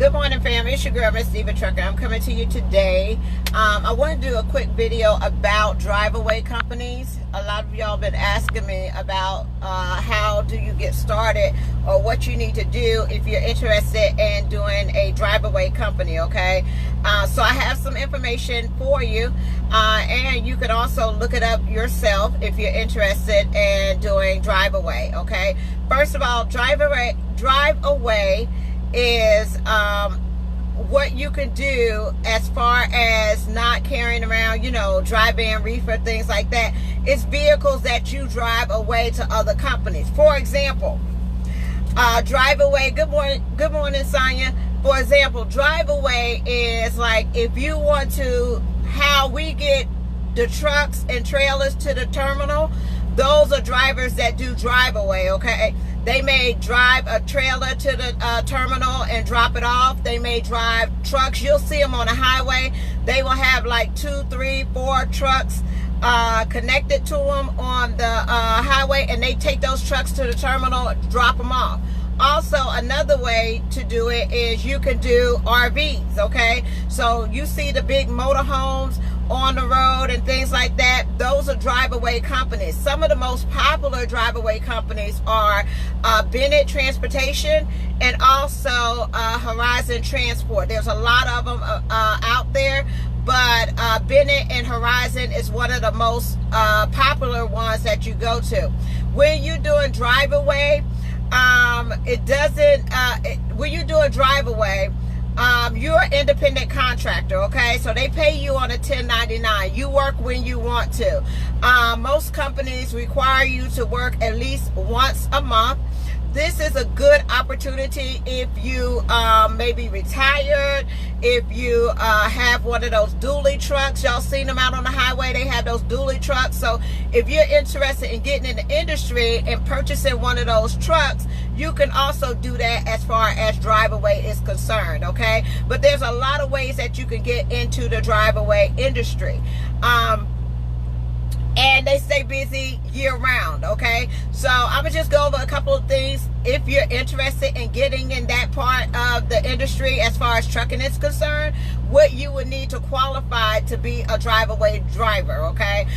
Good morning, fam. It's your girl, Miss Diva Trucker. I'm coming to you today. I want to do a quick video about Driveaway companies. A lot of y'all been asking me about how do you get started or what you need to do if you're interested in doing a Driveaway company, okay? So I have some information for you, and you can also look it up yourself if you're interested in doing Driveaway, okay? First of all, Driveaway is what you can do as far as not carrying around, you know, dry-van reefer, things like that. It's vehicles that you drive away to other companies. For example, Driveaway, good morning, Sonia. For example, Driveaway is like if you want to, how we get the trucks and trailers to the terminal, those are drivers that do Driveaway, okay? They may drive a trailer to the terminal and drop it off. They may drive trucks. You'll see them on the highway. They will have like 2, 3, 4 trucks connected to them on the highway, and they take those trucks to the terminal, drop them off. Also, another way to do it is you can do RVs, okay? So you see the big motorhomes on the road and things like that. Those are Driveaway companies. Some of the most popular Driveaway companies are Bennett Transportation and also Horizon Transport. There's a lot of them out there, but Bennett and Horizon is one of the most popular ones that you go to. When you're doing Driveaway, when you're doing Driveaway, you're an independent contractor, okay? So they pay you on a 1099. You work when you want to. Most companies require you to work at least once a month. This is a good opportunity if you may be retired, if you have one of those dually trucks. Y'all seen them out on the highway. They have those dually trucks. So if you're interested in getting in the industry and purchasing one of those trucks, you can also do that as far as Driveaway is concerned, okay? But there's a lot of ways that you can get into the Driveaway industry. And they stay busy year-round, okay? So I'm going to just go over a couple of things if you're interested in getting in that part of the industry as far as trucking is concerned, what you would need to qualify to be a Driveaway driver, okay?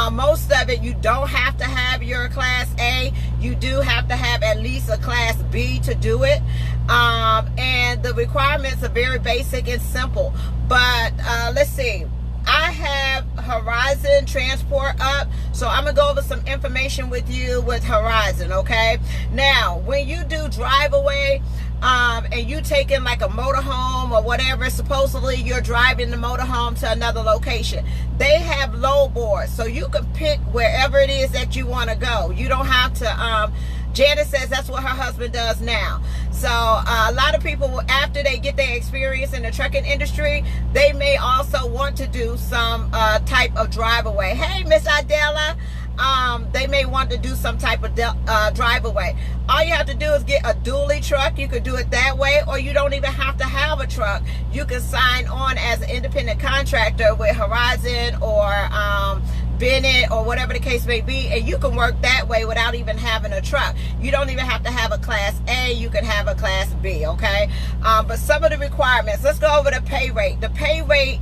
Most of it, you don't have to have your Class A. You do have to have at least a Class B to do it. And the requirements are very basic and simple. But let's see. I have Horizon Transport up, so I'm going to go over some information with you with Horizon, okay? Now, when you do Driveaway, and you take in like a motorhome or whatever, supposedly you're driving the motorhome to another location. They have load boards, so you can pick wherever it is that you want to go. You don't have to, Janet says that's what her husband does now. So a lot of people, after they get their experience in the trucking industry, they may also want to do some type of Driveaway. Hey, Miss Adela. They may want to do some type of Driveaway. All you have to do is get a dually truck. You could do it that way, or you don't even have to have a truck. You can sign on as an independent contractor with Horizon or Bennett or whatever the case may be, and you can work that way without even having a truck. You don't even have to have a Class A. You can have a Class B, okay? But some of the requirements, let's go over the pay rate. The pay rate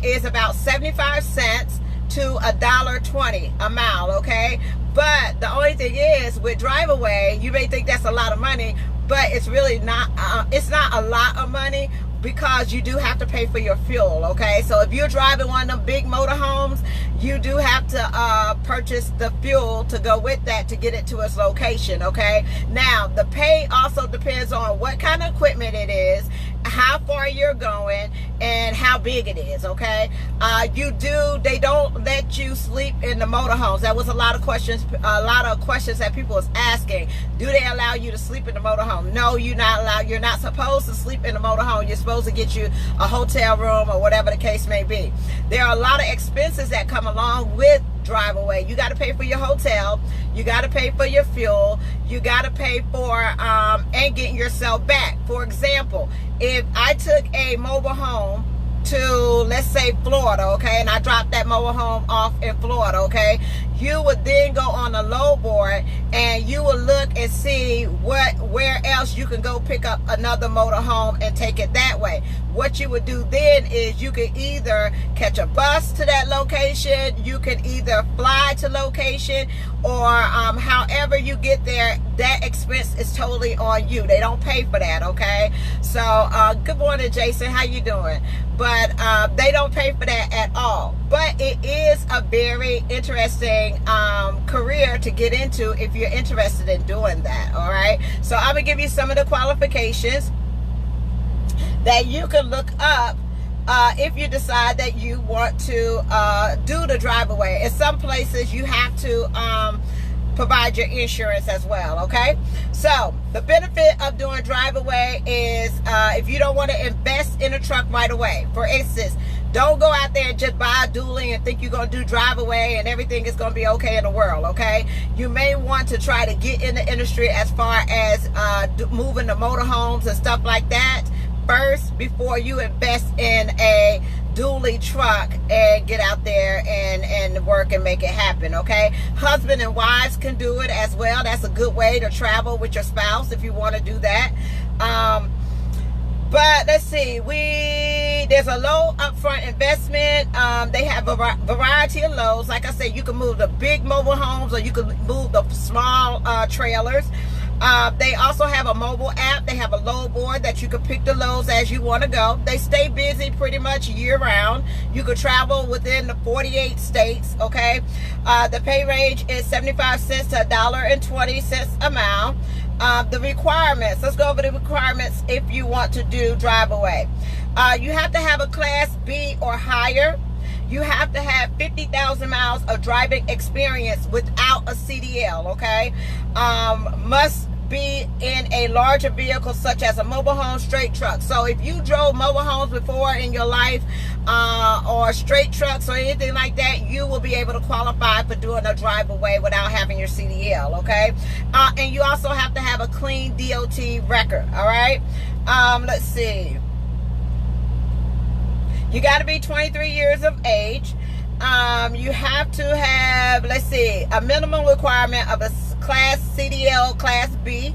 is about 75 cents to $1.20 a mile, okay? But the only thing is, with Driveaway, you may think that's a lot of money, but it's really not. It's not a lot of money, because you do have to pay for your fuel, okay? So if you're driving one of them big motorhomes, you do have to purchase the fuel to go with that to get it to its location, okay? Now, the pay also depends on what kind of equipment it is, how far you're going, and how big it is, okay? They don't let you sleep in the motorhomes. That was a lot of questions that people was asking. Do they allow you to sleep in the motorhome? No, you're not allowed. You're not supposed to sleep in the motorhome. You're supposed to get you a hotel room or whatever the case may be. There are a lot of expenses that come along with Driveaway. You got to pay for your hotel, you got to pay for your fuel, you got to pay for and getting yourself back. For example, if I took a mobile home to, let's say, Florida, okay, and I dropped that mobile home off in Florida, okay, you would then go on a load board and you will look and see where else you can go pick up another motorhome and take it that way. What you would do then is you could either catch a bus to that location, you can either fly to location, or however you get there, that expense is totally on you. They don't pay for that, okay? So good morning, Jason, how you doing? But they don't pay for that at all. But it is a very interesting career to get into if you're interested in doing that, all right? So I'm gonna give you some of the qualifications that you can look up if you decide that you want to do the Driveaway. In some places you have to provide your insurance as well, okay? So the benefit of doing Driveaway is if you don't want to invest in a truck right away. For instance, don't go out there and just buy a dually and think you're going to do Driveaway and everything is going to be okay in the world, okay? You may want to try to get in the industry as far as moving the motorhomes and stuff like that first before you invest in a dually truck and get out there and work and make it happen, okay? Husband and wives can do it as well. That's a good way to travel with your spouse if you want to do that. But let's see, there's a low upfront investment. They have a variety of loads. Like I said, you can move the big mobile homes or you can move the small trailers. They also have a mobile app. They have a load board that you can pick the loads as you want to go. They stay busy pretty much year round. You could travel within the 48 states, okay? The pay range is 75 cents to $1.20 a mile. The requirements, let's go over the requirements if you want to do Driveaway. You have to have a Class B or higher. You have to have 50,000 miles of driving experience without a CDL, okay? Must be in a larger vehicle such as a mobile home, straight truck. So if you drove mobile homes before in your life or straight trucks or anything like that, you will be able to qualify for doing a Driveaway without having your CDL, okay? And you also have to have a clean DOT record, all right? Let's see. You got to be 23 years of age. You have to have, let's see, a minimum requirement of a Class CDL Class B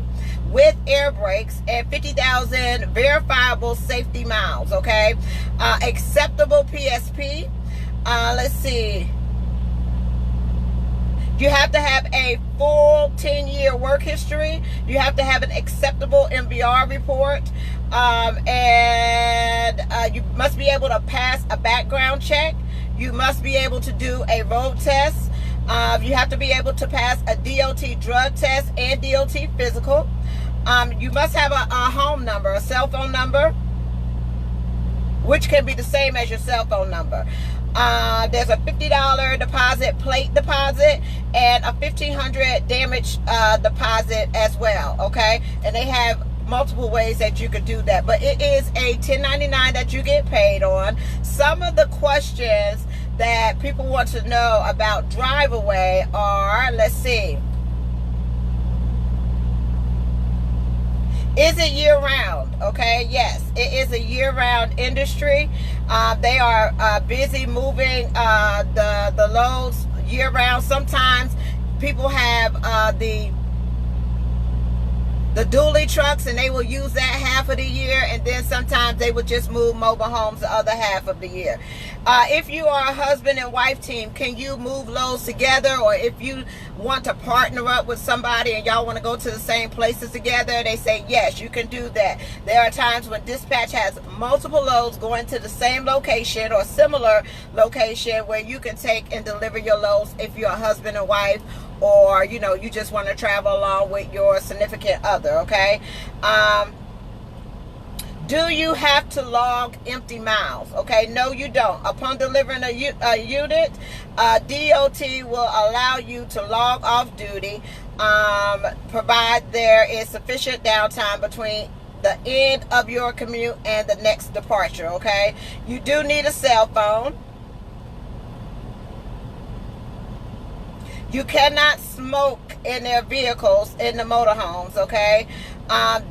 with air brakes and 50,000 verifiable safety miles, okay? Acceptable PSP. Let's see. You have to have a full 10-year work history. You have to have an acceptable MVR report. And you must be able to pass a background check. You must be able to do a road test. You have to be able to pass a DOT drug test and DOT physical. You must have a home number, a cell phone number, which can be the same as your cell phone number. There's a $50 deposit, plate deposit, and a $1,500 damage deposit as well, okay? And they have multiple ways that you could do that, but it is a 1099 that you get paid on. Some of the questions that people want to know about Driveaway are, let's see, is it year-round? Okay, yes, it is a year-round industry. They are busy moving the loads year-round. Sometimes people have the dually trucks and they will use that half of the year, and then sometimes they will just move mobile homes the other half of the year. If you are a husband and wife team, can you move loads together? Or if you want to partner up with somebody and y'all want to go to the same places together, they say yes, you can do that. There are times when dispatch has multiple loads going to the same location or similar location where you can take and deliver your loads if you're a husband and wife, or you know, you just want to travel along with your significant other, okay? Do you have to log empty miles? Okay, no, you don't. Upon delivering a unit, DOT will allow you to log off duty, provide there is sufficient downtime between the end of your commute and the next departure, okay? You do need a cell phone. You cannot smoke in their vehicles in the motorhomes, okay?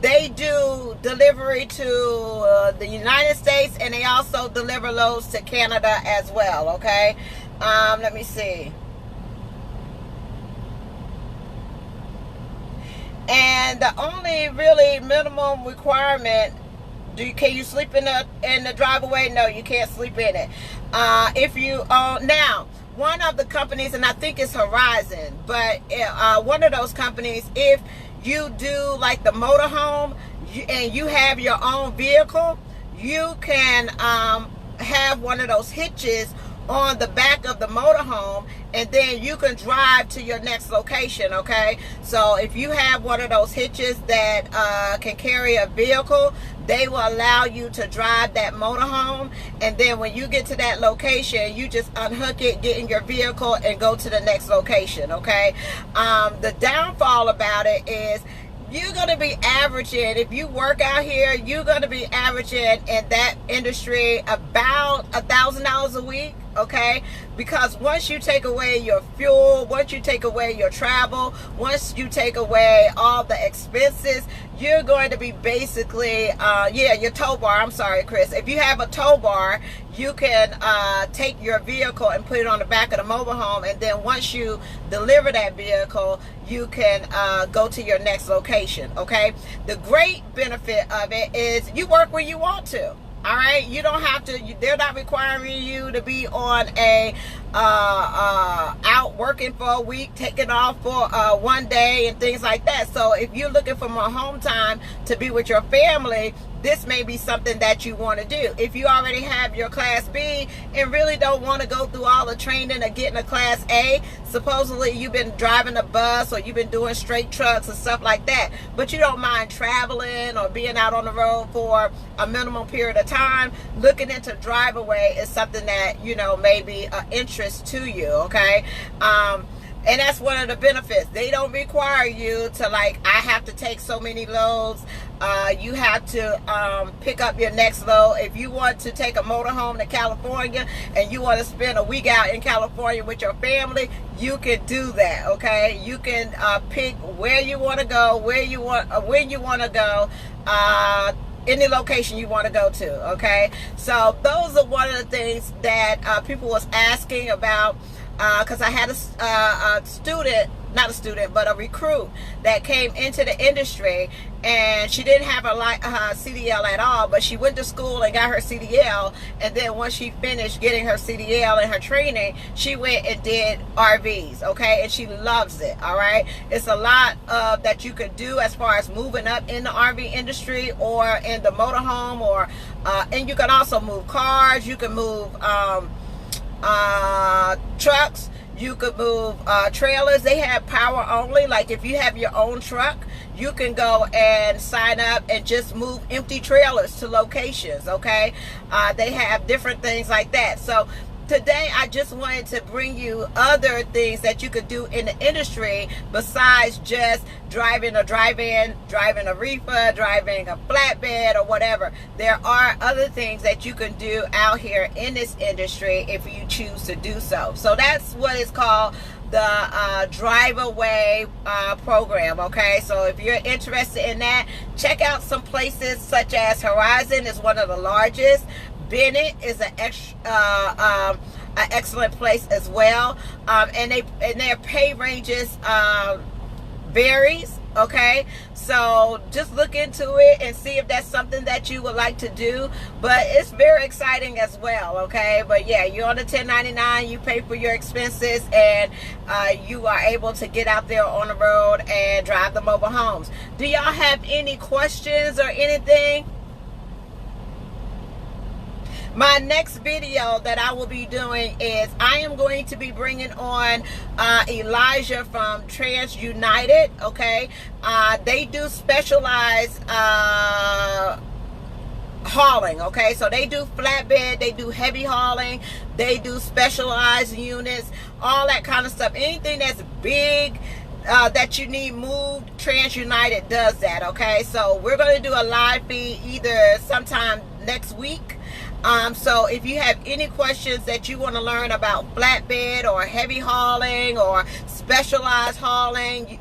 They do delivery to the United States, and they also deliver loads to Canada as well, okay? Let me see. And the only really minimum requirement, can you sleep in the driveway? No, you can't sleep in it. If you own, now, one of the companies, and I think it's Horizon, but one of those companies, if you do like the motorhome and you have your own vehicle, you can have one of those hitches on the back of the motorhome, and then you can drive to your next location. Okay, so if you have one of those hitches that can carry a vehicle, they will allow you to drive that motorhome, and then when you get to that location, you just unhook it, get in your vehicle, and go to the next location. Okay, the downfall about it is you're going to be averaging, if you work out here, you're going to be averaging in that industry about $1,000 a week. Okay, because once you take away your fuel, once you take away your travel, once you take away all the expenses, you're going to be basically, your tow bar. I'm sorry, Chris. If you have a tow bar, you can take your vehicle and put it on the back of the mobile home, and then once you deliver that vehicle, you can go to your next location. Okay, the great benefit of it is you work where you want to. All right, you don't have to. They're not requiring you to be on a out working for a week, taking off for one day, and things like that. So if you're looking for more home time to be with your family, this may be something that you want to do. If you already have your Class B and really don't want to go through all the training of getting a Class A, supposedly you've been driving a bus or you've been doing straight trucks and stuff like that, but you don't mind traveling or being out on the road for a minimum period of time, looking into Driveaway is something that, may be an interest to you. Okay, and that's one of the benefits. They don't require you to, I have to take so many loads. You have to pick up your next load. If you want to take a motorhome to California and you want to spend a week out in California with your family, you can do that. Okay, you can pick where you want to go, when you want to go, any location you want to go to. Okay, so those are one of the things that people was asking about. Because I had a student, not a student, but a recruit that came into the industry, and she didn't have her CDL at all, but she went to school and got her CDL, and then once she finished getting her CDL and her training, she went and did RVs. Okay, and she loves it. All right, it's a lot that you could do as far as moving up in the RV industry or in the motorhome, or and you can also move cars. You can move trucks, you could move trailers. They have power only. Like if you have your own truck, you can go and sign up and just move empty trailers to locations. Okay, they have different things like that. So today I just wanted to bring you other things that you could do in the industry besides just driving a drive-in, driving a reefer, driving a flatbed, or whatever. There are other things that you can do out here in this industry if you choose to do so. So that's what it's called, the Driveaway program. Okay, so if you're interested in that, check out some places such as Horizon is one of the largest. Bennett is an excellent place as well, and their pay ranges varies. Okay, so just look into it and see if that's something that you would like to do. But it's very exciting as well. Okay, but yeah, you're on the 1099, you pay for your expenses, and you are able to get out there on the road and drive the mobile homes. Do y'all have any questions or anything? My next video that I will be doing is I am going to be bringing on Elijah from TransUnited. Okay, they do specialized hauling. Okay, so they do flatbed, they do heavy hauling, they do specialized units, all that kind of stuff. Anything that's big that you need moved, TransUnited does that. Okay, so we're going to do a live feed either sometime next week. So if you have any questions that you want to learn about flatbed or heavy hauling or specialized hauling,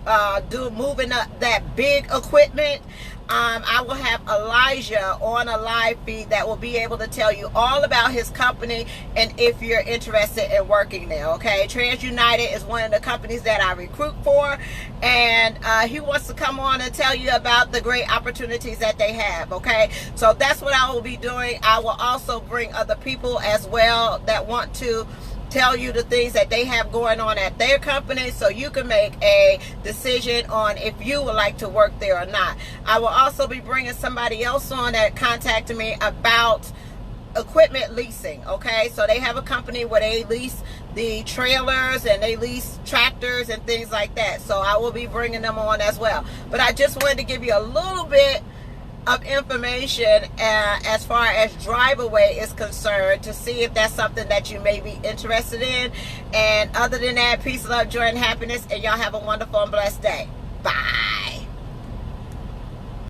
moving up that big equipment, I will have Elijah on a live feed that will be able to tell you all about his company and if you're interested in working there, okay? TransUnited is one of the companies that I recruit for, and he wants to come on and tell you about the great opportunities that they have, okay? So that's what I will be doing. I will also bring other people as well that want to tell you the things that they have going on at their company, so you can make a decision on if you would like to work there or not. I will also be bringing somebody else on that contacted me about equipment leasing, okay? So they have a company where they lease the trailers and they lease tractors and things like that. So I will be bringing them on as well. But I just wanted to give you a little bit of information as far as Driveaway is concerned, to see if that's something that you may be interested in. And other than that, peace, love, joy, and happiness, and y'all have a wonderful and blessed day. Bye.